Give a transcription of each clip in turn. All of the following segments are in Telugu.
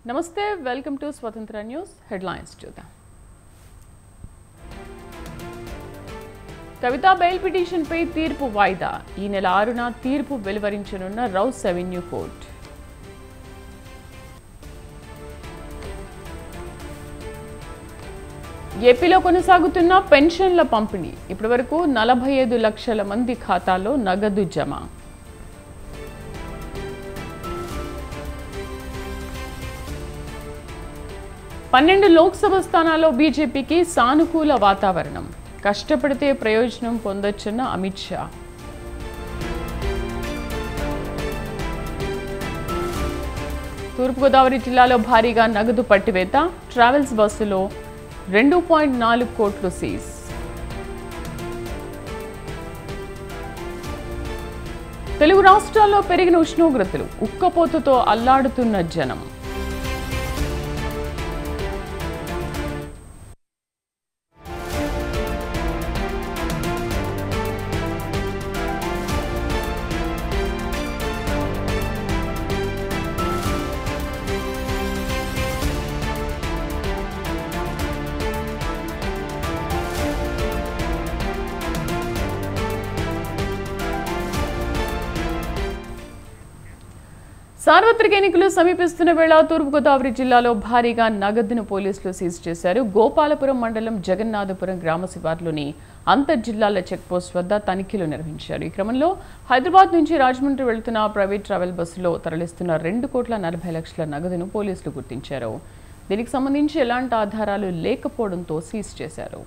నమస్తే వెల్కమ్ టు స్వతంత్ర న్యూస్ హెడ్లైన్స్ చూద్దాం. కవిత బెయిల్ పిటిషన్ పై తీర్పు వాయిదా. ఈ నెల 6న తీర్పు వెలువరించనున్న రౌస్ అవెన్యూ కోర్టు. ఏపీలో కొనసాగుతున్న పెన్షన్ల పంపిణీ. ఇప్పటివరకు 45 లక్షల మంది ఖాతాల్లో నగదు జమ. పన్నెండు లోక్సభ స్థానాల్లో బీజేపీకి సానుకూల వాతావరణం. కష్టపడితే ప్రయోజనం పొందొచ్చన్న అమిత్ షా. తూర్పుగోదావరి జిల్లాలో భారీగా నగదు పట్టివేత. ట్రావెల్స్ బస్సులో 2.4 కోట్లు సీజ్. తెలుగు రాష్ట్రాల్లో పెరిగిన ఉష్ణోగ్రతలు. ఉక్కపోతతో అల్లాడుతున్న జనం. సార్వత్రిక ఎన్నికలు సమీపిస్తున్న వేళ తూర్పుగోదావరి జిల్లాలో భారీగా నగదును పోలీసులు సీజ్ చేశారు. గోపాలపురం మండలం జగన్నాథపురం గ్రామ శివార్లోని అంతర్జిల్లాల చెక్పోస్ట్ వద్ద తనిఖీలు నిర్వహించారు. ఈ క్రమంలో హైదరాబాద్ నుంచి రాజమండ్రి వెళ్తున్న ప్రైవేట్ ట్రావెల్ బస్సులో తరలిస్తున్న 2,40,00,000 నగదును పోలీసులు గుర్తించారు. దీనికి సంబంధించి ఎలాంటి ఆధారాలు లేకపోవడంతో సీజ్ చేశారు.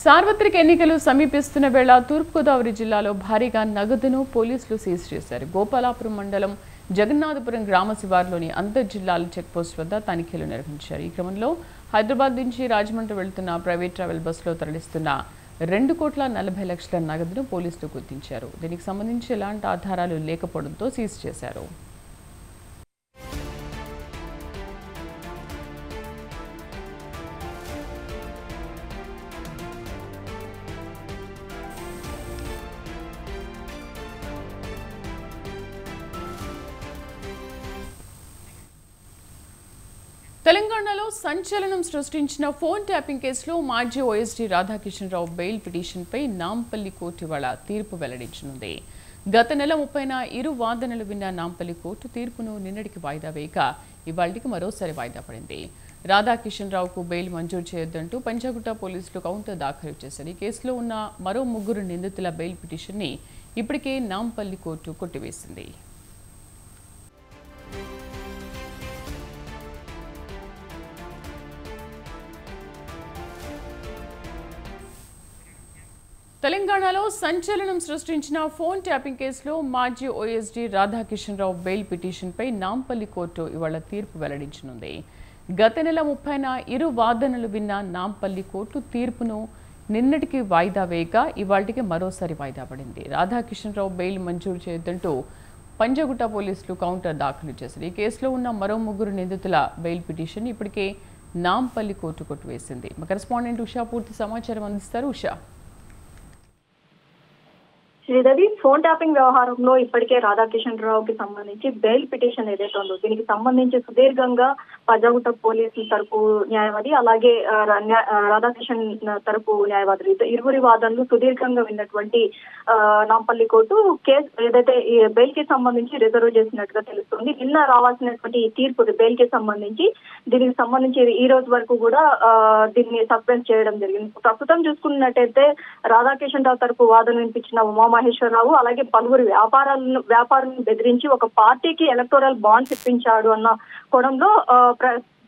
సార్వత్రిక ఎన్నికలు సమీపిస్తున్న వేళ తూర్పుగోదావరి జిల్లాలో భారీగా నగదును పోలీసులు సీజ్ చేశారు. గోపాలాపురం మండలం జగన్నాథపురం గ్రామ శివార్లోని అంతర్జిల్లాల చెక్పోస్ట్ వద్ద తనిఖీలు నిర్వహించారు. ఈ క్రమంలో హైదరాబాద్ నుంచి రాజమండ్రి వెళ్తున్న ప్రైవేట్ ట్రావెల్ బస్సులో తరలిస్తున్న 2,40,00,000 నగదును పోలీసులు గుర్తించారు. దీనికి సంబంధించి ఎలాంటి ఆధారాలు లేకపోవడంతో సీజ్ చేశారు. తెలంగాణలో సంచలనం సృష్టించిన ఫోన్ ట్యాపింగ్ కేసులో మాజీ ఓఎస్డీ రాధాకిషన్ రావు బెయిల్ పిటిషన్పై నాంపల్లి కోర్టు ఇవాళ తీర్పు వెల్లడించనుంది. గత నెల 30న ఇరు వాదనలు విన్న నాంపల్లి కోర్టు తీర్పును నిన్నటికి వాయిదా వేయక ఇవాళకి మరోసారి వాయిదా పడింది. రాధాకిషన్ రావుకు బెయిల్ మంజూరు చేయొద్దంటూ పంజాగుట్ట పోలీసులు కౌంటర్ దాఖలు చేశారు. ఈ కేసులో ఉన్న మరో 3 నిందితుల బెయిల్ పిటిషన్ని ఇప్పటికే నాంపల్లి కోర్టు కొట్టివేసింది. తెలంగాణలో సంచలనం సృష్టించిన ఫోన్ ట్యాపింగ్ కేసులో మాజీ ఓఎస్డీ రాధాకిషన్ రావు బెయిల్ పిటిషన్పై నాంపల్లి కోర్టు ఇవాళ తీర్పు వెల్లడించనుంది. గత నెల 30న ఇరు వాదనలు విన్న నాంపల్లి కోర్టు తీర్పును నిన్నటికి వాయిదా వేయగా ఇవాళకి మరోసారి వాయిదా పడింది. రాధాకిషన్ రావు బెయిల్ మంజూరు చేయొద్దంటూ పంజాగుట్ట పోలీసులు కౌంటర్ దాఖలు చేశారు. ఈ కేసులో ఉన్న మరో 3 నిందితుల బెయిల్ పిటిషన్ ఇప్పటికే నాంపల్లి కోర్టు కొట్టివేసింది. మా కరెస్పాండెంట్ ఉషా పూర్తి సమాచారం అందిస్తారు. ఉషా. శ్రీదేవి, ఫోన్ ట్యాపింగ్ వ్యవహారంలో ఇప్పటికే రాధాకిషన్ రావుకి సంబంధించి బెయిల్ పిటిషన్ ఏదైతే ఉందో దీనికి సంబంధించి సుదీర్ఘంగా పంజాగుట్ట పోలీసుల తరపు న్యాయవాది అలాగే రాధాకిషన్ తరపు న్యాయవాదులు ఇరువురి వాదనలు సుదీర్ఘంగా విన్నటువంటి నాంపల్లి కోర్టు కేసు ఏదైతే బెయిల్ కి సంబంధించి రిజర్వ్ చేసినట్టుగా తెలుస్తుంది. నిన్న రావాల్సినటువంటి ఈ తీర్పు బెయిల్ కి సంబంధించి దీనికి సంబంధించి ఈ రోజు వరకు కూడా దీన్ని సస్పెండ్ చేయడం జరిగింది. ప్రస్తుతం చూసుకున్నట్టయితే రాధాకిషన్ రావు తరపు వాదన వినిపించిన ఉమామహేశ్వరరావు అలాగే పలువురు వ్యాపారులను బెదిరించి ఒక పార్టీకి ఎలక్టోరల్ బాండ్స్ ఇప్పించాడు అన్న కోణంలో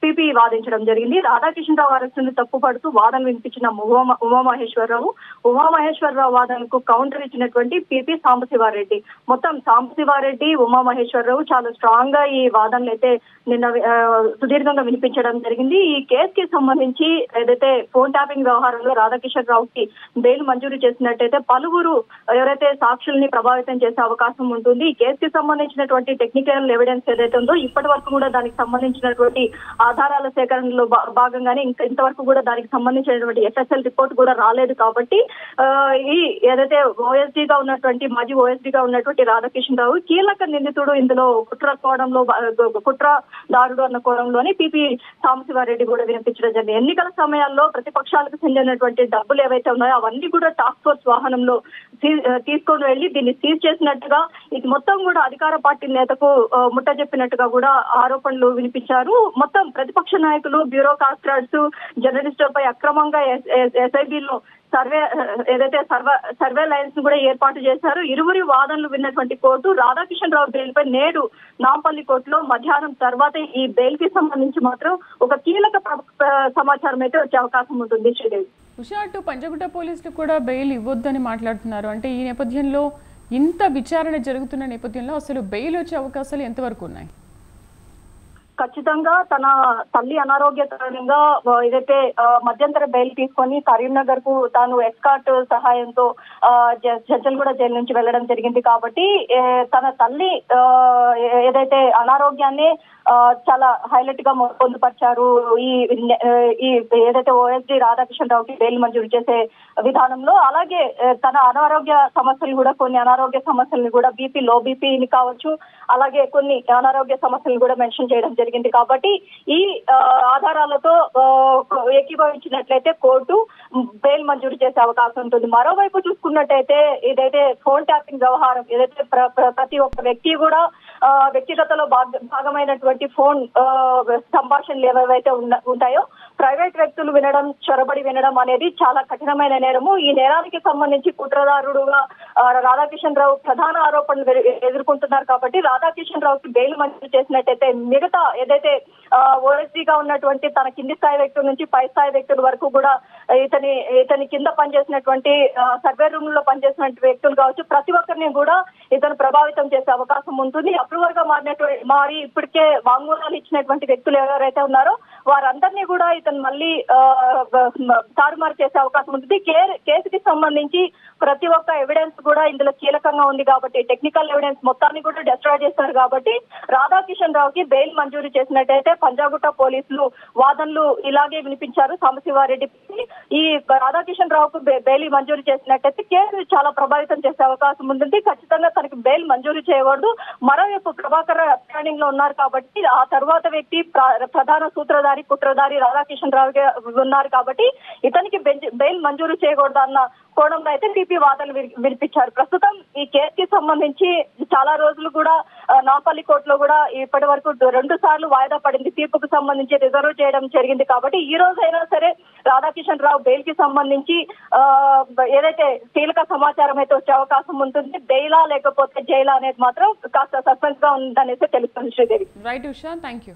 పీపీ వాదించడం జరిగింది. రాధాకిషన్ రావు అరెస్టును తప్పుపడుతూ వాదన వినిపించిన ఉమామహేశ్వరరావు వాదనకు కౌంటర్ ఇచ్చినటువంటి పీపీ సాంబశివారెడ్డి. మొత్తం సాంబశివారెడ్డి, ఉమామహేశ్వరరావు చాలా స్ట్రాంగ్ గా ఈ వాదనలు అయితే నిన్న సుదీర్ఘంగా వినిపించడం జరిగింది. ఈ కేసుకి సంబంధించి ఏదైతే ఫోన్ ట్యాపింగ్ వ్యవహారంలో రాధాకిషన్ రావుకి బెయిల్ మంజూరు చేసినట్టయితే పలువురు ఎవరైతే సాక్షుల్ని ప్రభావితం చేసే అవకాశం ఉంటుంది. ఈ కేసుకి సంబంధించినటువంటి టెక్నికల్ ఎవిడెన్స్ ఏదైతే ఉందో ఇప్పటి వరకు కూడా దానికి సంబంధించినటువంటి ఆధారాల సేకరణలో భాగంగానే ఇంతవరకు కూడా దానికి సంబంధించినటువంటి ఎఫ్ఎస్ఎల్ రిపోర్ట్ కూడా రాలేదు. కాబట్టి ఈ ఏదైతే ఓఎస్డీగా ఉన్నటువంటి మాజీ ఓఎస్డీగా ఉన్నటువంటి రాధాకిషన్ రావు కీలక నిందితుడు ఇందులో కుట్రదారుడు అన్న కోణంలోని పీపీ సాంబశివారెడ్డి కూడా వినిపించడం జరిగింది. ఎన్నికల సమయాల్లో ప్రతిపక్షాలకు చెందినటువంటి డబ్బులు ఏవైతే ఉన్నాయో అవన్నీ కూడా టాస్క్ ఫోర్స్ వాహనంలో తీసుకొని వెళ్లి దీన్ని సీజ్ చేసినట్టుగా ఇది మొత్తం కూడా అధికార పార్టీ నేతకు ముట్ట చెప్పినట్టుగా కూడా ఆరోపణలు వినిపించారు. మొత్తం ప్రతిపక్ష నాయకులు, బ్యూరోక్రాట్స్, జర్నలిస్టులపై అక్రమంగా ఎస్ఐబిలో సర్వే లైన్స్ కూడా ఏర్పాటు చేశారు. ఇరువురి వాదనలు విన్నటువంటి కోర్టు రాధాకిషన్ రావు బెయిల్ పై నేడు నాంపల్లి కోర్టులో మధ్యాహ్నం తర్వాత ఈ బెయిల్ కి సంబంధించి మాత్రం ఒక కీలక సమాచారం అయితే వచ్చే అవకాశం ఉంటుంది. శ్రీదేవి, ఉషా, అటు పంజగుట్ట పోలీసులు కూడా బెయిల్ ఇవ్వొద్దని మాట్లాడుతున్నారు. అంటే ఈ నేపథ్యంలో ఇంత విచారణ జరుగుతున్న నేపథ్యంలో అసలు బెయిల్ వచ్చే అవకాశాలు ఎంతవరకు ఉన్నాయి? ఖచ్చితంగా తన తల్లి అనారోగ్య కారణంగా ఏదైతే మధ్యంతర బెయిల్ తీసుకొని కరీంనగర్ కు తాను ఎస్కార్ట్ సహాయంతో జడ్చల్గూడ జైలు నుంచి వెళ్లడం జరిగింది. కాబట్టి తన తల్లి ఏదైతే అనారోగ్యాన్ని చాలా హైలైట్ గా పొందుపరిచారు. ఈ ఏదైతే ఓఎస్డీ రాధాకిషన్ రావుకి బెయిల్ మంజూరు చేసే విధానంలో, అలాగే తన అనారోగ్య సమస్యలు కూడా కొన్ని అనారోగ్య సమస్యలను కూడా లో బీపీని కావచ్చు, అలాగే కొన్ని అనారోగ్య సమస్యలను కూడా మెన్షన్ చేయడం జరిగింది. కాబట్టి ఈ ఆధారాలతో ఏకీభవించినట్లయితే కోర్టు బెయిల్ మంజూరు చేసే అవకాశం ఉంటుంది. మరోవైపు చూసుకున్నట్టయితే ఏదైతే ఫోన్ ట్యాపింగ్ వ్యవహారం ఏదైతే ప్రతి ఒక్క వ్యక్తి కూడా వ్యక్తిగతలో భాగమైనటువంటి ఫోన్ సంభాషణలు ఏవైతే ఉంటాయో ప్రైవేట్ వ్యక్తులు వినడం, చొరబడి వినడం అనేది చాలా కఠినమైన నేరము. ఈ నేరానికి సంబంధించి కుట్రదారుడుగా రాధాకిషన్ రావు ప్రధాన ఆరోపణలు ఎదుర్కొంటున్నారు. కాబట్టి రాధాకిషన్ రావుకి బెయిల్ మంజూరు చేసినట్టయితే మిగతా ఏదైతే ఓఎస్డీగా ఉన్నటువంటి తన కింది స్థాయి వ్యక్తుల నుంచి పై స్థాయి వ్యక్తుల వరకు కూడా ఇతని కింద పనిచేసినటువంటి సర్వే రూమ్ లో పనిచేసినటువంటి వ్యక్తులు కావచ్చు, ప్రతి ఒక్కరిని కూడా ఇతను ప్రభావితం చేసే అవకాశం ఉంటుంది. అప్రూవర్ గా మారి ఇప్పటికే వాంగ్మూలాలు ఇచ్చినటువంటి వ్యక్తులు ఎవరైతే ఉన్నారో వారందరినీ కూడా ఇతను మళ్ళీ తారుమారు చేసే అవకాశం ఉంటుంది. కేసుకి సంబంధించి ప్రతి ఒక్క ఎవిడెన్స్ కూడా ఇందులో కీలకంగా ఉంది. కాబట్టి టెక్నికల్ ఎవిడెన్స్ మొత్తాన్ని కూడా డిస్ట్రాయ్ చేస్తారు. కాబట్టి రాధాకిషన్ రావుకి బెయిల్ మంజూరు చేసినట్టయితే పంజాగుట్ట పోలీసులు వాదనలు ఇలాగే వినిపించారు. సాంబశివారెడ్డి ఈ రాధాకిషన్ రావుకు బెయిల్ మంజూరు చేసినట్టయితే కేసు చాలా ప్రభావితం చేసే అవకాశం ఉంటుంది. ఖచ్చితంగా తనకి బెయిల్ మంజూరు చేయకూడదు. మరోవైపు ప్రభాకర్ అప్స్టాండింగ్ లో ఉన్నారు కాబట్టి ఆ తర్వాత వ్యక్తి ప్రధాన సూత్రధారి కుట్రధారి రాధాకిషన్ రావు ఉన్నారు కాబట్టి ఇతనికి బెయిల్ మంజూరు చేయకూడదు అన్న కోణంలో అయితే పీపీ వాదనలు వినిపించారు. ప్రస్తుతం ఈ కేసుకి సంబంధించి చాలా రోజులు కూడా నాంపల్లి కోర్టులో కూడా ఇప్పటి వరకు 2 సార్లు వాయిదా పడింది. తీర్పుకు సంబంధించి రిజర్వ్ చేయడం జరిగింది. కాబట్టి ఈ రోజు అయినా సరే రాధాకిషన్ రావు బెయిల్ కి సంబంధించి ఏదైతే కీలక సమాచారం అయితే వచ్చే అవకాశం ఉంటుంది. బెయిలా లేకపోతే జైలా అనేది మాత్రం కాస్త సస్పెన్స్ గా ఉందనేసి తెలుస్తుంది. Sridevi, right Usha, thank you.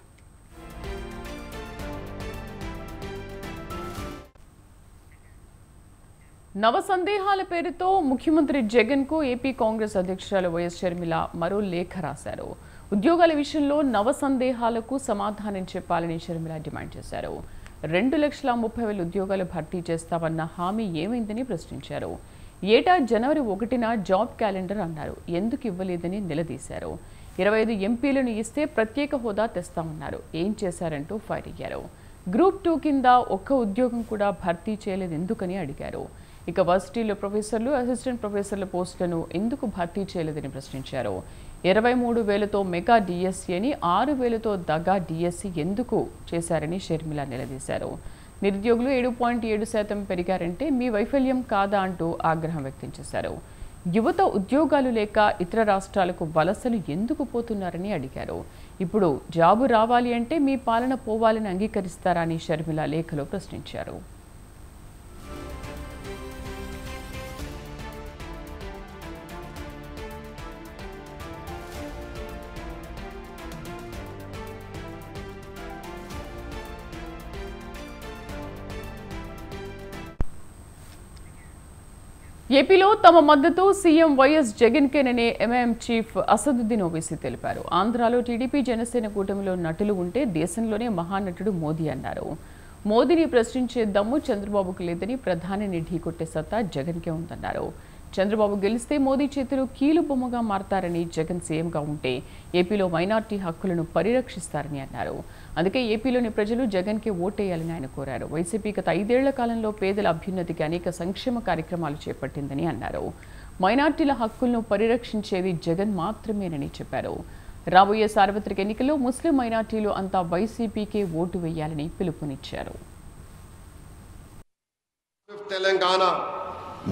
నవ సందేహాల పేరుతో ముఖ్యమంత్రి జగన్ కు ఏపీ కాంగ్రెస్ అధ్యక్షురాలు వైఎస్ షర్మిల మరో లేఖ రాశారు. ఉద్యోగాల విషయంలో నవ సందేహాలకు సమాధానం చెప్పాలని షర్మిల డిమాండ్ చేశారు. 2,30,000 ఉద్యోగాలు భర్తీ చేస్తామన్న హామీ ఏమైందని ప్రశ్నించారు. ఏటా జనవరి 1న జాబ్ క్యాలెండర్ అన్నారు, ఎందుకు ఇవ్వలేదని నిలదీశారు. 25 ఎంపీలను ఇస్తే ప్రత్యేక హోదా తెస్తామన్నారు, ఏం చేశారంటూ ఫైర్ అయ్యారు. గ్రూప్ 2 కింద ఒక్క ఉద్యోగం కూడా భర్తీ చేయలేదు ఎందుకని అడిగారు. ఇక వర్సిటీలో ప్రొఫెసర్లు, అసిస్టెంట్ ప్రొఫెసర్ల పోస్టులను ఎందుకు భర్తీ చేయలేదని ప్రశ్నించారు. 23,000తో మెగా డిఎస్సీ అని 6,000తో దగా డిఎస్సీ ఎందుకు చేశారని షర్మిల నిలదీశారు. నిరుద్యోగులు 7.7% పెరిగారంటే మీ వైఫల్యం కాదా అంటూ ఆగ్రహం వ్యక్తం చేశారు. యువత ఉద్యోగాలు లేక ఇతర రాష్ట్రాలకు వలసలు ఎందుకు పోతున్నారని అడిగారు. ఇప్పుడు జాబు రావాలి అంటే మీ పాలన పోవాలని అంగీకరిస్తారా అని షర్మిల లేఖలో ప్రశ్నించారు. ఏపీలో తమ మద్దతు సీఎం వైఎస్ జగన్కేనని ఎంఐఎం చీఫ్ అసదుద్దీన్ ఓవైసీ తెలిపారు. ఆంధ్రాలో టీడీపీ జనసేన కూటమిలో నటులు ఉంటే దేశంలోనే మహానటుడు మోదీ అన్నారు. మోదీని ప్రశ్నించే దమ్ము చంద్రబాబుకు లేదని ప్రధానిని ఢీకొట్టే సత్తా జగన్కే ఉందన్నారు. చంద్రబాబు గెలిస్తే మోదీ చేతులు కీలు బొమ్మగా మారతారని, జగన్ సీఎంగా ఉంటే ఏపీలో మైనార్టీ హక్కులను పరిరక్షిస్తారని అన్నారు. అందుకే ఏపీలోని ప్రజలు జగన్కే ఓటేయాలని ఆయన కోరారు. వైసీపీ గత 5 ఏళ్ల కాలంలో పేదల అభ్యున్నతికి అనేక సంక్షేమ కార్యక్రమాలు చేపట్టిందని అన్నారు. మైనార్టీల హక్కులను పరిరక్షించేది జగన్ మాత్రమేనని చెప్పారు. రాబోయే సార్వత్రిక ఎన్నికల్లో ముస్లిం మైనార్టీలు అంతా వైసీపీకే ఓటు వేయాలని పిలుపునిచ్చారు.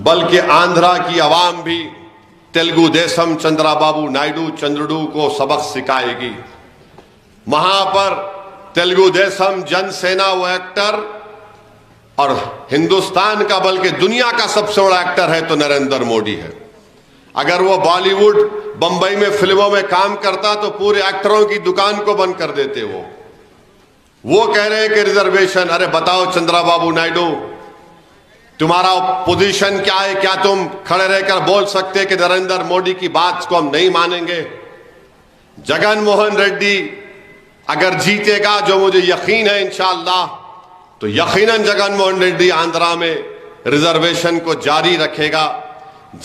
बल्कि आंध्रा की आवाम भी तेलुगु देशम चंद्राबाबू नायडू चंद्रुडू को सबक सिखाएगी। वहां पर तेलुगु देशम जनसेना वो एक्टर और हिंदुस्तान का बल्कि दुनिया का सबसे बड़ा एक्टर है तो नरेंद्र मोदी है। अगर वो बॉलीवुड बंबई में फिल्मों में काम करता तो पूरे एक्टरों की दुकान को बंद कर देते। वो कह रहे हैं कि रिजर्वेशन, अरे बताओ चंद्राबाबू नायडू तुम्हारा पोजीशन क्या है? क्या तुम खड़े रहकर बोल सकते कि नरेंद्र मोदी की बात को हम नहीं मानेंगे? जगन मोहन रेड्डी अगर जीतेगा, जो मुझे यकीन है इंशाअल्लाह, तो यकीनन जगन मोहन रेड्डी आंध्रा में रिजर्वेशन को जारी रखेगा।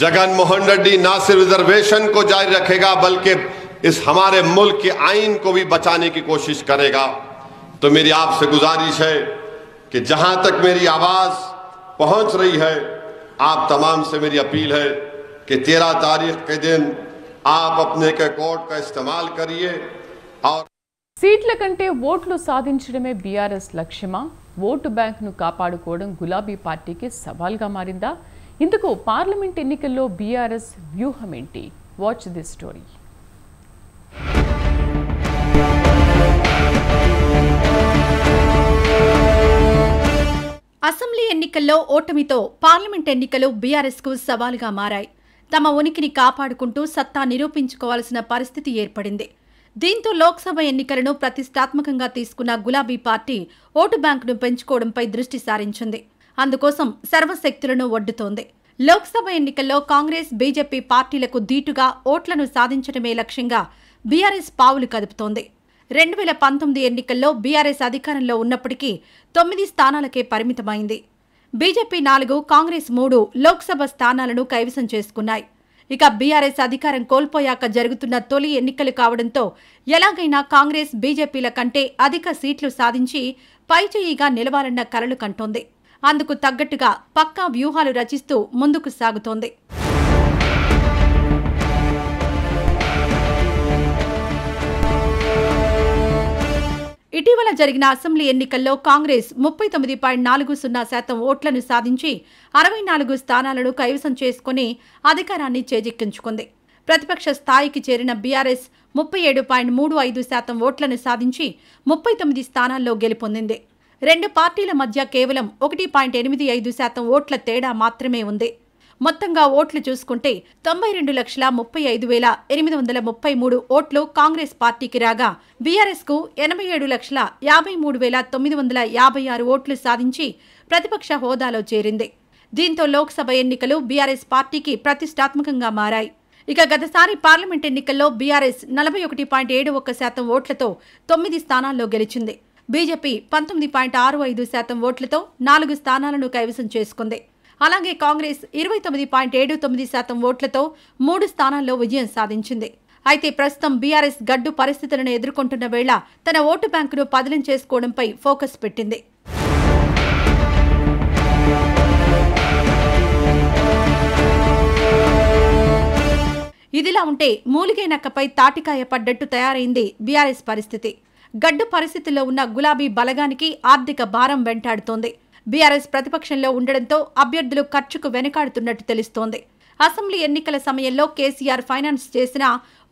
जगन मोहन रेड्डी ना सिर्फ रिजर्वेशन को जारी रखेगा बल्कि इस हमारे मुल्क के आइन को भी बचाने की कोशिश करेगा। तो मेरी आपसे गुजारिश है कि जहां तक मेरी आवाज पहुंच रही है, आप तमाम से मेरी अपील है कि 13 तारीख के दिन आप अपने के कोड का इस्तेमाल करिए और సీట్ల కంటే ఓట్లు సాధించడమే బీఆర్ఎస్ లక్ష్యమా? ఓటు బ్యాంక్ను కాపాడుకోవడం గులాబీ పార్టీకి సవాల్గా మారిందా? ఇందుకు పార్లమెంట్ ఎన్నికల్లో బీఆర్ఎస్ వ్యూహం ఏంటి? Watch this story. అసెంబ్లీ ఎన్నికల్లో ఓటమితో పార్లమెంట్ ఎన్నికలు బీఆర్ఎస్కు సవాలుగా మారాయి. తమ ఉనికిని కాపాడుకుంటూ సత్తా నిరూపించుకోవాల్సిన పరిస్థితి ఏర్పడింది. దీంతో లోక్సభ ఎన్నికలను ప్రతిష్టాత్మకంగా తీసుకున్న గులాబీ పార్టీ ఓటు బ్యాంకును పెంచుకోవడంపై దృష్టి సారించింది. అందుకోసం సర్వశక్తులను ఒడ్డుతోంది. లోక్సభ ఎన్నికల్లో కాంగ్రెస్, బీజేపీ పార్టీలకు ధీటుగా ఓట్లను సాధించడమే లక్ష్యంగా బీఆర్ఎస్ పావులు కదుపుతోంది. 2019 ఎన్నికల్లో బీఆర్ఎస్ అధికారంలో ఉన్నప్పటికీ 9 స్థానాలకే పరిమితమైంది. బీజేపీ 4, కాంగ్రెస్ 3 లోక్సభ స్థానాలను కైవసం చేసుకున్నాయి. ఇక బీఆర్ఎస్ అధికారం కోల్పోయాక జరుగుతున్న తొలి ఎన్నికలు కావడంతో ఎలాగైనా కాంగ్రెస్, బీజేపీల కంటే అధిక సీట్లు సాధించి పైచేయిగా నిలవాలన్న కలలు కంటోంది. అందుకు తగ్గట్టుగా పక్కా వ్యూహాలు రచిస్తూ ముందుకు సాగుతోంది. ఇటీవల జరిగిన అసెంబ్లీ ఎన్నికల్లో కాంగ్రెస్ 39.40% ఓట్లను సాధించి 64 స్థానాలను కైవసం చేసుకుని అధికారాన్ని చేజిక్కించుకుంది. ప్రతిపక్ష స్థాయికి చేరిన బీఆర్ఎస్ 37.35% ఓట్లను సాధించి 39 స్థానాల్లో గెలుపొందింది. రెండు పార్టీల మధ్య కేవలం 1.85% ఓట్ల తేడా మాత్రమే ఉంది. మొత్తంగా ఓట్లు చూసుకుంటే 92,35,833 ఓట్లు కాంగ్రెస్ పార్టీకి రాగా బీఆర్ఎస్కు 87,53,956 ఓట్లు సాధించి ప్రతిపక్ష హోదాలో చేరింది. దీంతో లోక్సభ ఎన్నికలు బీఆర్ఎస్ పార్టీకి ప్రతిష్టాత్మకంగా మారాయి. ఇక గతసారి పార్లమెంట్ ఎన్నికల్లో బీఆర్ఎస్ 41.71% ఓట్లతో 9 స్థానాల్లో గెలిచింది. బీజేపీ 19.65% ఓట్లతో 4 స్థానాలను కైవసం చేసుకుంది. అలాగే కాంగ్రెస్ 29.79% ఓట్లతో 3 స్థానాల్లో విజయం సాధించింది. అయితే ప్రస్తుతం బీఆర్ఎస్ గడ్డు పరిస్థితులను ఎదుర్కొంటున్న వేళ తన ఓటు బ్యాంకును పదిలం చేసుకోవడంపై ఫోకస్ పెట్టింది. ఇదిలా ఉంటే మూలిగే నక్కపై తాటికాయ పడ్డట్టు తయారైంది బీఆర్ఎస్ పరిస్థితి. గడ్డు పరిస్థితుల్లో ఉన్న గులాబీ బలగానికి ఆర్థిక భారం వెంటాడుతోంది. బీఆర్ఎస్ ప్రతిపక్షంలో ఉండడంతో అభ్యర్థులు ఖర్చుకు వెనకాడుతున్నట్టు తెలుస్తోంది. అసెంబ్లీ ఎన్నికల సమయంలో కేసీఆర్ ఫైనాన్స్ చేసినా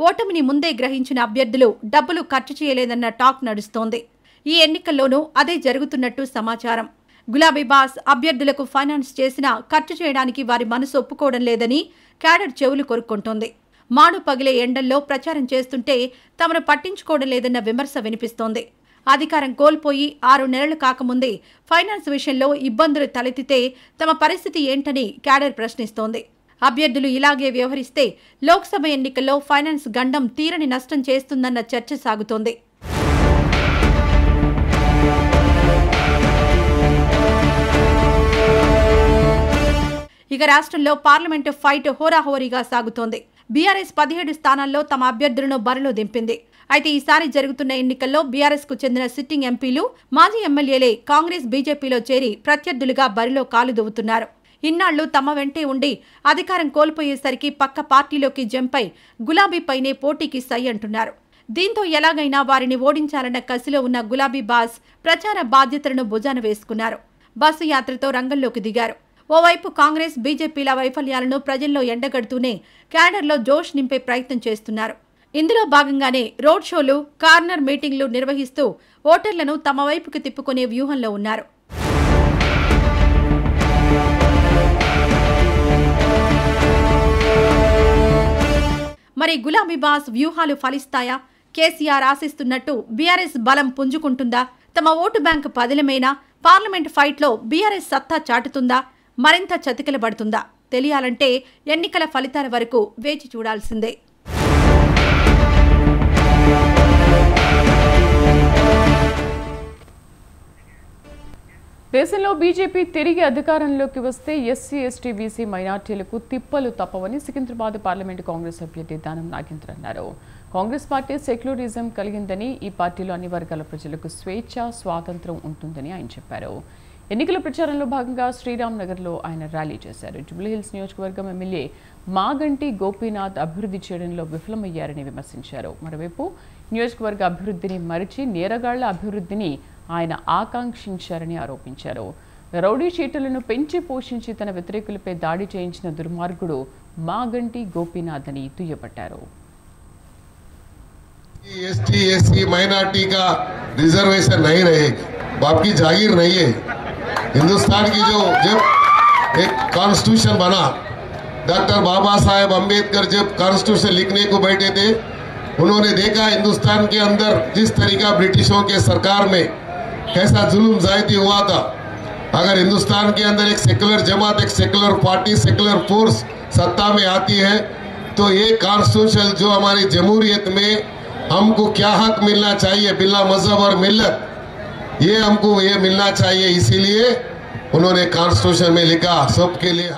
ఓటమిని ముందే గ్రహించిన అభ్యర్థులు డబ్బులు ఖర్చు చేయలేదన్న టాక్ నడుస్తోంది. ఈ ఎన్నికల్లోనూ అదే జరుగుతున్నట్టు సమాచారం. గులాబీ బాస్ అభ్యర్థులకు ఫైనాన్స్ చేసినా ఖర్చు చేయడానికి వారి మనసు ఒప్పుకోవడం లేదని క్యాడర్ చెవులు కొరుక్కుంటోంది. మాడు పగిలే ఎండల్లో ప్రచారం చేస్తుంటే తమను పట్టించుకోవడం లేదన్న విమర్శ వినిపిస్తోంది. అధికారం కోల్పోయి 6 నెలలు కాకముందే ఫైనాన్స్ విషయంలో ఇబ్బందులు తలెత్తితే తమ పరిస్థితి ఏంటని క్యాడర్ ప్రశ్నిస్తోంది. అభ్యర్థులు ఇలాగే వ్యవహరిస్తే లోక్సభ ఎన్నికల్లో ఫైనాన్స్ గండం తీరని నష్టం చేస్తుందన్న చర్చ సాగుతోంది. ఇక రాష్ట్రంలో పార్లమెంటు ఫైట్ హోరాహోరీగా సాగుతోంది. బీఆర్ఎస్ 17 స్థానాల్లో తమ అభ్యర్థులను బరిలో దింపింది. అయితే ఈసారి జరుగుతున్న ఎన్నికల్లో బీఆర్ఎస్ కు చెందిన సిట్టింగ్ ఎంపీలు, మాజీ ఎమ్మెల్యేలే కాంగ్రెస్, బీజేపీలో చేరి ప్రత్యర్థులుగా బరిలో కాలు దువ్వుతున్నారు. ఇన్నాళ్లు తమ వెంటే ఉండి అధికారం కోల్పోయేసరికి పక్క పార్టీలోకి జంపై గులాబీపైనే పోటీకి సై అంటున్నారు. దీంతో ఎలాగైనా వారిని ఓడించాలన్న కసిలో ఉన్న గులాబీ బాస్ ప్రచార బాధ్యతలను భుజాన వేసుకున్నారు. బస్సు యాత్రతో రంగంలోకి దిగారు. ఓవైపు కాంగ్రెస్, బీజేపీల వైఫల్యాలను ప్రజల్లో ఎండగడుతూనే క్యాడర్లో జోష్ నింపే ప్రయత్నం చేస్తున్నారు. ఇందులో భాగంగానే రోడ్ షోలు, కార్నర్ మీటింగ్లు నిర్వహిస్తూ ఓటర్లను తమ వైపుకి తిప్పుకునే వ్యూహంలో ఉన్నారు. మరి గులాబీ బాస్ వ్యూహాలు ఫలిస్తాయా? కేసీఆర్ ఆశిస్తున్నట్టు బీఆర్ఎస్ బలం పుంజుకుంటుందా? తమ ఓటు బ్యాంకు పదిలమేనా? పార్లమెంట్ ఫైట్లో బీఆర్ఎస్ సత్తా చాటుతుందా? మరింత చతికిలబడుతుందా? తెలియాలంటే ఎన్నికల ఫలితాల వరకు వేచి చూడాల్సిందే. దేశంలో బీజేపీ తిరిగి అధికారంలోకి వస్తే ఎస్సీ, ఎస్టీ, బీసీ, మైనార్టీలకు తిప్పలు తప్పవని సికింద్రాబాద్ పార్లమెంటు కాంగ్రెస్ అభ్యర్థి దానం నాగేంద్ర అన్నారు. కాంగ్రెస్ పార్టీ సెక్యులరిజం కలిగిందని, ఈ పార్టీలో అన్ని వర్గాల ప్రజలకు స్వేచ్ఛ, స్వాతంత్రం ఉంటుందని ఆయన చెప్పారు. ఎన్నికల ప్రచారంలో భాగంగా శ్రీరామ్ నగర్లో ఆయన ర్యాలీ చేశారు. జూబ్లీహిల్స్ నియోజకవర్గం ఎమ్మెల్యే మాగంటి గోపీనాథ్ అభివృద్ధి చేయడంలో విఫలమయ్యారని విమర్శించారు. మరోవైపు నియోజకవర్గ అభివృద్ధిని మరిచి నేరగాళ్ల అభివృద్ధిని ఆయన ఆకాంక్షించారని ఆరోపించారు. రౌడీ షీటులను పెంచి పోషించి తన వ్యతిరేకులపై దాడి చేయించిన దుర్మార్గుడు మాగంటి గోపీనాథ్ అని దుయ్యబట్టారు. एसटी एससी माइनॉरिटी का रिजर्वेशन नहीं रहेगी, बाप की जागीर नहीं है। हिंदुस्तान की जो जब एक कॉन्स्टिट्यूशन बना, डॉक्टर बाबा साहेब अम्बेडकर जब कॉन्स्टिट्यूशन लिखने को बैठे थे, उन्होंने देखा हिंदुस्तान के अंदर जिस तरीका ब्रिटिशों के सरकार में कैसा जुल्म ज्यादती हुआ था। अगर हिंदुस्तान के अंदर एक सेक्युलर जमात, एक सेक्युलर पार्टी, सेक्युलर फोर्स सत्ता में आती है तो ये कॉन्स्टिट्यूशन जो हमारी जमहूरियत में हमको क्या हक मिलना चाहिए, बिला मजहब और मिल्लत, ये हमको ये मिलना चाहिए। इसीलिए उन्होंने कॉन्स्टिट्यूशन में लिखा सबके लिए।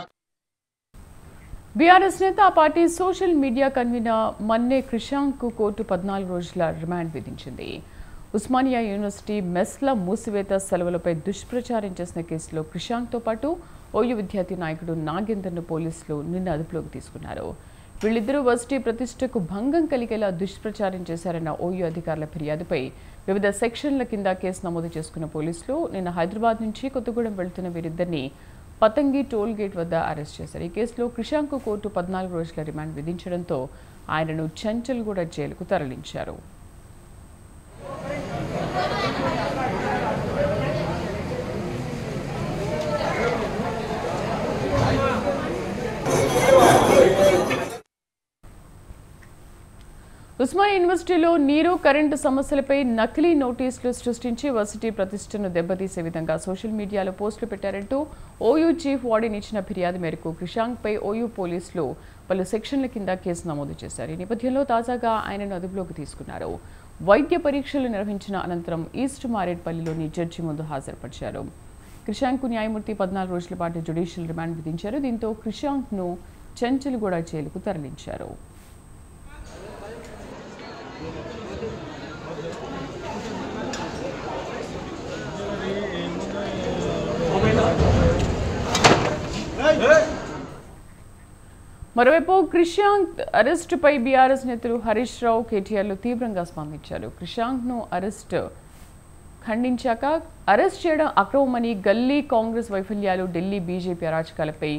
బీఆర్ఎస్ నేత ఆ పార్టీ సోషల్ మీడియా కన్వీనర్ మన్నే క్రిషాంక్ కోర్టు 14 రోజుల రిమాండ్ విధించింది. ఉస్మానియా యూనివర్సిటీ మెస్ల మూసివేత సెలవులపై దుష్ప్రచారం చేసిన కేసులో క్రిషాంక్తో పాటు ఓయూ విద్యార్థి నాయకుడు నాగేందర్ను పోలీసులు నిన్న అదుపులోకి తీసుకున్నారు. వీళ్ళిద్దరూ వర్సిటీ ప్రతిష్టకు భంగం కలిగేలా దుష్ప్రచారం చేశారన్న ఓయూ అధికారుల ఫిర్యాదుపై వివిధ సెక్షన్ల కింద కేసు నమోదు చేసుకున్న పోలీసులు నిన్న హైదరాబాద్ నుంచి కొత్తగూడెం వెళ్తున్న వీరిద్దరిని పతంగి టోల్ గేట్ వద్ద అరెస్ట్ చేశారు. ఈ కేసులో క్రిషాంక్ కోర్టు 14 రోజుల రిమాండ్ విధించడంతో ఆయనను చంచల్గూడ జైలుకు తరలించారు. ఉస్మానియా యూనివర్సిటీలో నీరు, కరెంటు సమస్యలపై నకిలీ నోటీసులు సృష్టించి వర్సిటీ ప్రతిష్టను దెబ్బతీసే విధంగా సోషల్ మీడియాలో పోస్టులు పెట్టారంటూ ఓయూ చీఫ్ వార్డెన్ ఇచ్చిన ఫిర్యాదు మేరకు క్రిషాంక్పై ఓయూ పోలీసులు పలు సెక్షన్ల కింద కేసు నమోదు చేశారు. ఈ నేపథ్యంలో తాజాగా ఆయనను అదుపులోకి తీసుకున్నారు. వైద్య పరీక్షలు నిర్వహించిన అనంతరం ఈస్ట్ మారేడ్పల్లిలోని జడ్జి ముందు హాజరుపరిచారు. క్రిషాంక్కు న్యాయమూర్తి 14 రోజుల పాటు జ్యుడిషియల్ రిమాండ్ విధించారు. దీంతో క్రిషాంక్ను చంచల్గూడ జైలుకు తరలించారు. మరోవైపు క్రిషాంక్ అరెస్టుపై బీఆర్ఎస్ నేతలు హరీష్ రావు, కేటీఆర్లు తీవ్రంగా స్పందించారు. క్రిషాంక్ను ఖండించాక అరెస్ట్ చేయడం అక్రమమని, గల్లీ కాంగ్రెస్ వైఫల్యాలు, ఢిల్లీ బీజేపీ అరాచకాలపై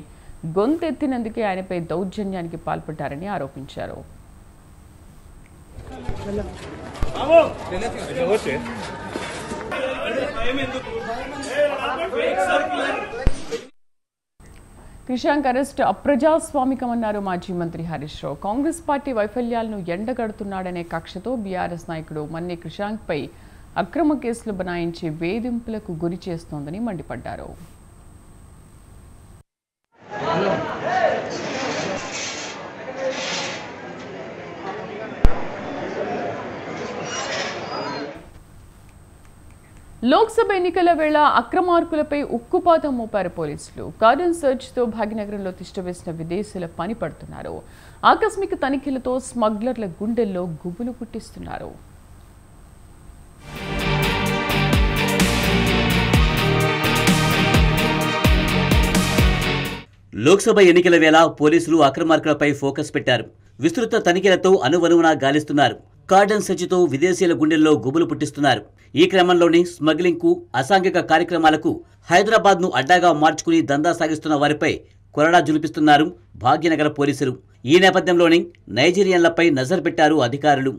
గొంతెత్తినందుకే ఆయనపై దౌర్జన్యానికి పాల్పడ్డారని ఆరోపించారు. క్రిషాంక్ అరెస్ట్ అప్రజాస్వామికమన్నారు మాజీ మంత్రి హరీష్ రావు. కాంగ్రెస్ పార్టీ వైఫల్యాలను ఎండగడుతున్నాడనే కక్షతో బీఆర్ఎస్ నాయకుడు మన్నే క్రిషాంక్పై అక్రమ కేసులు బనాయించి వేధింపులకు గురి చేస్తోందని మండిపడ్డారు. లోక్సభ ఎన్నికల వేళ అక్రమార్కులపై ఉక్కుపాతం మోపారు పోలీసులు. కార్డన్ సర్చ్తో భాగ్యనగరంలో తిష్టవేసిన విదేశీయుల పని పడుతున్నారు. ఆకస్మిక తనిఖీలతో స్మగ్లర్ల గుండెల్లో గుబులు పుట్టిస్తున్నారు. లోక్సభ ఎన్నికల వేళ పోలీసులు అక్రమార్కులపై ఫోకస్ పెట్టారు. విస్తృత తనిఖీలతో అనువనువునా గాలిస్తున్నారు. కార్డన్ సర్చ్తో విదేశీయుల గుండెల్లో గుబులు పుట్టిస్తున్నారు. ఈ క్రమంలోనే స్మగ్లింగ్ కు, అసాంఘిక కార్యక్రమాలకు హైదరాబాద్ ను అడ్డాగా మార్చుకుని దందా సాగిస్తున్న వారిపై కొరడా జులిపిస్తున్నారు భాగ్యనగర పోలీసులు. ఈ నేపథ్యంలోనే నైజీరియన్లపై నజర్ పెట్టారు అధికారులు.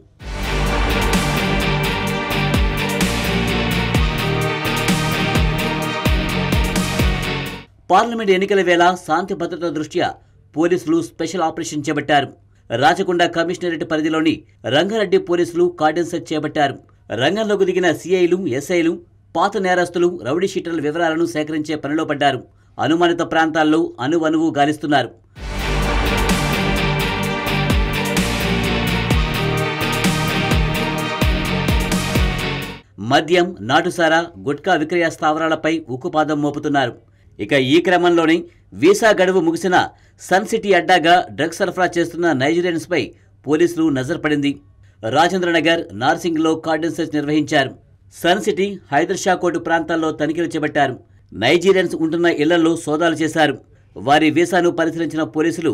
పార్లమెంట్ ఎన్నికల వేళ శాంతి భద్రత దృష్ట్యా పోలీసులు స్పెషల్ ఆపరేషన్ చేపట్టారు. రాచకొండ కమిషనరేట్ పరిధిలోని రంగారెడ్డి పోలీసులు కార్డన్ సెర్చ్ చేపట్టారు. రంగంలోకి దిగిన సీఐలు, ఎస్ఐలు పాత నేరస్తులు, రౌడీ షీటర్ల వివరాలను సేకరించే పనిలో పడ్డారు. అనుమానిత ప్రాంతాల్లో అనువనువు గాలిస్తున్నారు. మద్యం, నాటుసారా, గుట్కా విక్రయ స్థావరాలపై ఉక్కుపాదం మోపుతున్నారు. ఇక ఈ క్రమంలోనే వీసా గడువు ముగిసిన సన్ సిటీ అడ్డాగా డ్రగ్స్ సరఫరా చేస్తున్న నైజీరియన్స్ పై పోలీసులు నజర్ పడింది. రాజేంద్రనగర్, నార్సింగ్లో కార్డన్ సెర్చ్ నిర్వహించారు. Sun City, Hyder Shah court ప్రాంతాల్లో తనిఖీలు చేపట్టారు. నైజీరియన్స్ ఉంటున్న ఇళ్లలో సోదాలు చేశారు. వారి వీసాను పరిశీలించిన పోలీసులు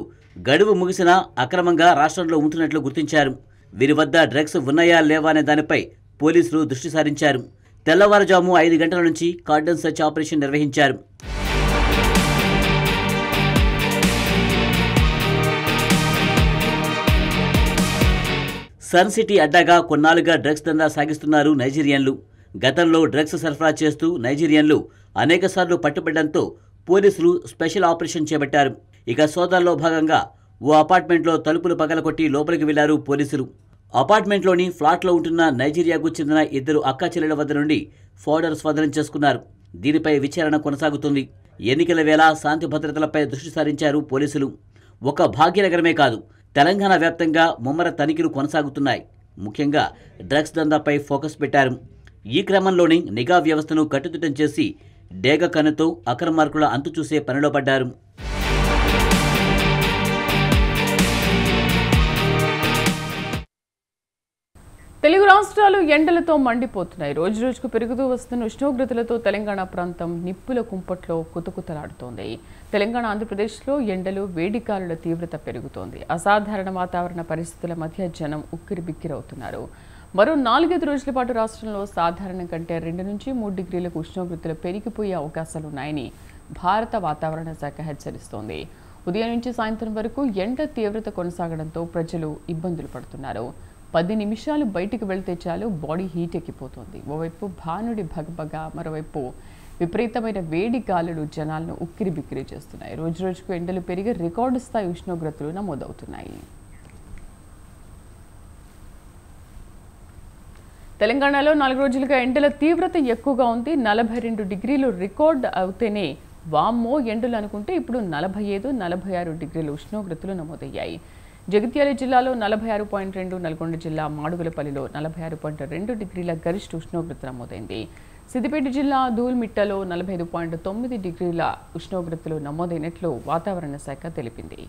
గడువు ముగిసినా అక్రమంగా రాష్ట్రంలో ఉంటున్నట్లు గుర్తించారు. వీరి వద్ద డ్రగ్స్ ఉన్నాయా లేవా అనే దానిపై పోలీసులు దృష్టి సారించారు. తెల్లవారుజాము 5 గంటల నుంచి కార్డన్ సెర్చ్ ఆపరేషన్ నిర్వహించారు. సన్ సిటీ అడ్డాగా కొన్నాళ్లుగా డ్రగ్స్ దందా సాగిస్తున్నారు నైజీరియన్లు. గతంలో డ్రగ్స్ సరఫరా చేస్తూ నైజీరియన్లు అనేకసార్లు పట్టుబడడంతో పోలీసులు స్పెషల్ ఆపరేషన్ చేపట్టారు. ఇక సోదాల్లో భాగంగా ఓ అపార్ట్మెంట్లో తలుపులు పగలకొట్టి లోపలికి వెళ్లారు పోలీసులు. అపార్ట్మెంట్లోని ఫ్లాట్లో ఉంటున్న నైజీరియాకు చెందిన 2 అక్కాచెల్లెల వద్ద నుండి ఫోడర్ స్వాధీనం చేసుకున్నారు. దీనిపై విచారణ కొనసాగుతుంది. ఎన్నికల వేళ శాంతి భద్రతలపై దృష్టి సారించారు పోలీసులు. ఒక భాగ్యనగరమే కాదు, తెలంగాణ వ్యాప్తంగా ముమ్మర తనిఖీలు కొనసాగుతున్నాయి. ముఖ్యంగా డ్రగ్స్ దందాపై ఫోకస్ పెట్టారు. ఈ క్రమంలోనే నిఘా వ్యవస్థను కట్టుదిట్టం చేసి డేగ కన్నుతో అక్రమార్కుల అంతు చూసే పనిలో పడ్డారు. తెలుగు రాష్ట్రాలు ఎండలతో మండిపోతున్నాయి. రోజురోజుకు పెరుగుతూ వస్తున్న ఉష్ణోగ్రతలతో తెలంగాణ ప్రాంతం నిప్పుల కుంపట్లో కుతకుతలాడుతోంది. తెలంగాణ, ఆంధ్రప్రదేశ్లో ఎండలు, వేడికాలుల తీవ్రత పెరుగుతోంది. అసాధారణ వాతావరణ పరిస్థితుల మధ్య జనం ఉక్కిరిబిక్కిరవుతున్నారు. మరో 4-5 రోజుల పాటు రాష్ట్రంలో సాధారణం కంటే 2 నుంచి 3 డిగ్రీలకు ఉష్ణోగ్రతలు పెరిగిపోయే అవకాశాలున్నాయని భారత వాతావరణ శాఖ హెచ్చరిస్తోంది. ఉదయం నుంచి సాయంత్రం వరకు ఎండ తీవ్రత కొనసాగడంతో ప్రజలు ఇబ్బందులు పడుతున్నారు. 10 నిమిషాలు బయటికి వెళ్తే చాలు బాడీ హీట్ ఎక్కిపోతుంది. ఓవైపు భానుడి భగభగ, మరోవైపు విపరీతమైన వేడి గాలులు జనాలను ఉక్కిరిబిక్కిరి చేస్తున్నాయి. రోజురోజుకు ఎండలు పెరిగి రికార్డు స్థాయి ఉష్ణోగ్రతలు నమోదవుతున్నాయి. తెలంగాణలో 4 రోజులుగా ఎండల తీవ్రత ఎక్కువగా ఉంది. 42 డిగ్రీలు రికార్డు అవుతేనే వామ్మో ఎండలు అనుకుంటే ఇప్పుడు 45, 46 డిగ్రీల ఉష్ణోగ్రతలు నమోదయ్యాయి. జగిత్యాల జిల్లాలో 46.2, నల్గొండ జిల్లా మాడుగులపల్లిలో 46.2 డిగ్రీల గరిష్ట ఉష్ణోగ్రత నమోదైంది. సిద్దిపేట జిల్లా దూల్మిట్టలో 45.9 డిగ్రీల ఉష్ణోగ్రతలు నమోదైనట్లు వాతావరణ శాఖ తెలిపింది.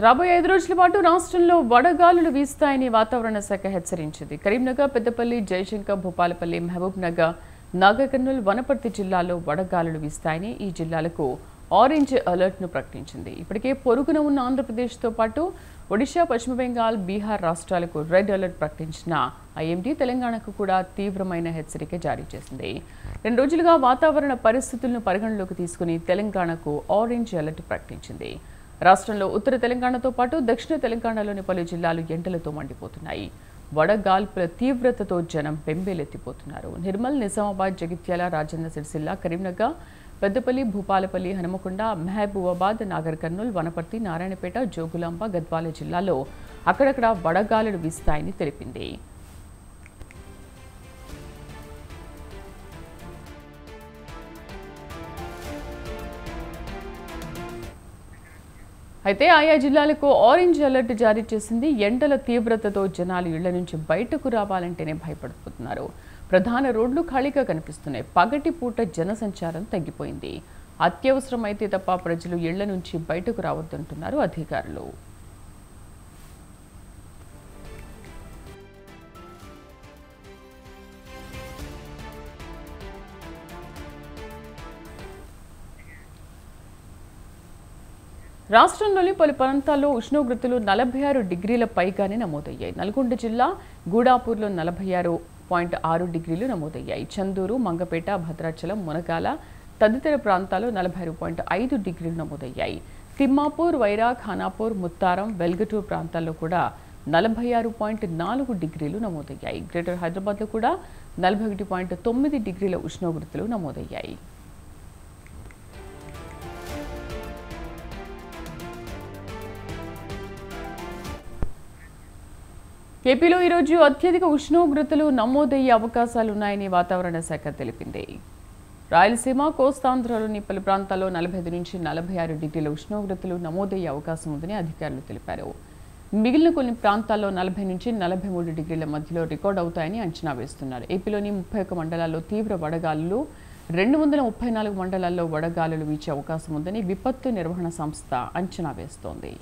రాబోయే 5 రోజుల పాటు రాష్ట్రంలో వడగాలులు వీస్తాయని వాతావరణ శాఖ హెచ్చరించింది. కరీంనగర్, పెద్దపల్లి, జయశంకర్, భూపాలపల్లి, మహబూబ్ నగర్, నాగర్ కర్నూల్, వనపర్తి జిల్లాల్లో వడగాలులు వీస్తాయని ఈ జిల్లాలకు ఆరెంజ్ అలర్ట్ను ప్రకటించింది. ఇప్పటికే పొరుగున ఉన్న ఆంధ్రప్రదేశ్తో పాటు ఒడిశా, పశ్చిమ బెంగాల్, బీహార్ రాష్ట్రాలకు రెడ్ అలర్ట్ ప్రకటించిన ఐఎండీ తెలంగాణకు కూడా తీవ్రమైన హెచ్చరిక జారీ చేసింది. 2 రోజులుగా వాతావరణ పరిస్థితులను పరిగణలోకి తీసుకుని తెలంగాణకు ఆరెంజ్ అలర్ట్ ప్రకటించింది. రాష్ట్రంలో ఉత్తర తెలంగాణతో పాటు దక్షిణ తెలంగాణలోని పలు జిల్లాలు ఎండలతో మండిపోతున్నాయి. వడగాల్పుల తీవ్రతతో జనం బెంబేలెత్తిపోతున్నారు. నిర్మల్, నిజామాబాద్, జగిత్యాల, రాజన్న సిరిసిల్ల, కరీంనగర్, పెద్దపల్లి, భూపాలపల్లి, హనుమకొండ, మహబూబాబాద్, నాగర్ కర్నూల్, వనపర్తి, నారాయణపేట, జోగులాంబ, గద్వాల జిల్లాల్లో అక్కడక్కడ వడగాలులు వీస్తాయని తెలిపింది. అయితే ఆయా జిల్లాలకు ఆరెంజ్ అలర్ట్ జారీ చేసింది. ఎండల తీవ్రతతో జనాలు ఇళ్ల నుంచి బయటకు రావాలంటేనే భయపడిపోతున్నారు. ప్రధాన రోడ్లు ఖాళీగా కనిపిస్తున్నాయి. పగటి పూట జనసంచారం తగ్గిపోయింది. అత్యవసరమైతే తప్ప ప్రజలు ఇళ్ల నుంచి బయటకు రావద్దంటున్నారు అధికారులు. రాష్ట్రంలోని పలు ప్రాంతాల్లో ఉష్ణోగ్రతలు 46 డిగ్రీల పైగానే నమోదయ్యాయి. నల్గొండ జిల్లా గూడాపూర్లో 46.6 డిగ్రీలు నమోదయ్యాయి. చందూరు, మంగపేట, భద్రాచలం, మునగాల తదితర ప్రాంతాల్లో 46.5 డిగ్రీలు నమోదయ్యాయి. తిమ్మాపూర్, వైరా, ఖానాపూర్, ముత్తారం, వెల్గటూర్ ప్రాంతాల్లో కూడా 46.4 డిగ్రీలు నమోదయ్యాయి. గ్రేటర్ హైదరాబాద్లో కూడా 41.9 డిగ్రీల ఉష్ణోగ్రతలు నమోదయ్యాయి. ఏపీలో ఈరోజు అత్యధిక ఉష్ణోగ్రతలు నమోదయ్యే అవకాశాలున్నాయని వాతావరణ శాఖ తెలిపింది. రాయలసీమ, కోస్తాంధ్రలోని పలు ప్రాంతాల్లో 45 నుంచి 46 డిగ్రీల ఉష్ణోగ్రతలు నమోదయ్యే అవకాశం ఉందని అధికారులు తెలిపారు. మిగిలిన కొన్ని ప్రాంతాల్లో 40 నుంచి 43 డిగ్రీల మధ్యలో రికార్డు అవుతాయని అంచనా వేస్తున్నారు. ఏపీలోని 31 మండలాల్లో తీవ్ర వడగాలులు, 234 మండలాల్లో వడగాలులు వీచే అవకాశం ఉందని విపత్తు నిర్వహణ సంస్థ అంచనా వేస్తోంది.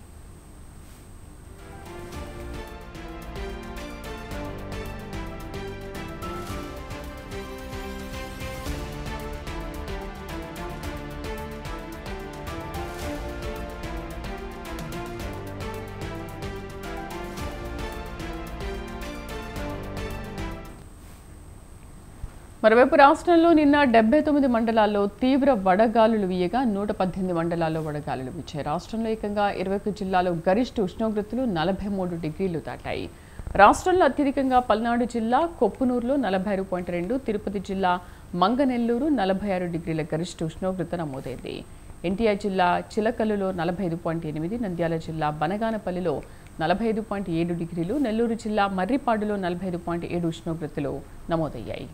మరోవైపు రాష్ట్రంలో నిన్న 79 మండలాల్లో తీవ్ర వడగాలులు వీయగా 118 మండలాల్లో వడగాలులు వీచాయి. రాష్ట్రంలో ఏకంగా 21 జిల్లాలో గరిష్ట ఉష్ణోగ్రతలు 43 డిగ్రీలు దాటాయి. రాష్ట్రంలో అత్యధికంగా పల్నాడు జిల్లా కొప్పునూరులో 46.2, తిరుపతి జిల్లా మంగనెల్లూరు 46 డిగ్రీల గరిష్ట ఉష్ణోగ్రత నమోదైంది. ఎన్టీఆర్ జిల్లా చిలకల్లులో 45.8, నంద్యాల జిల్లా బనగానపల్లిలో 45.7 డిగ్రీలు, నెల్లూరు జిల్లా మర్రిపాడులో 45.7 ఉష్ణోగ్రతలు నమోదయ్యాయి.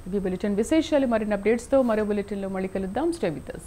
ఇది బులెటిన్ విశేషాలు. మరిన్ని అప్డేట్స్తో మరో బులెటిన్లో మళ్ళీ కలుద్దాం. Stay with us.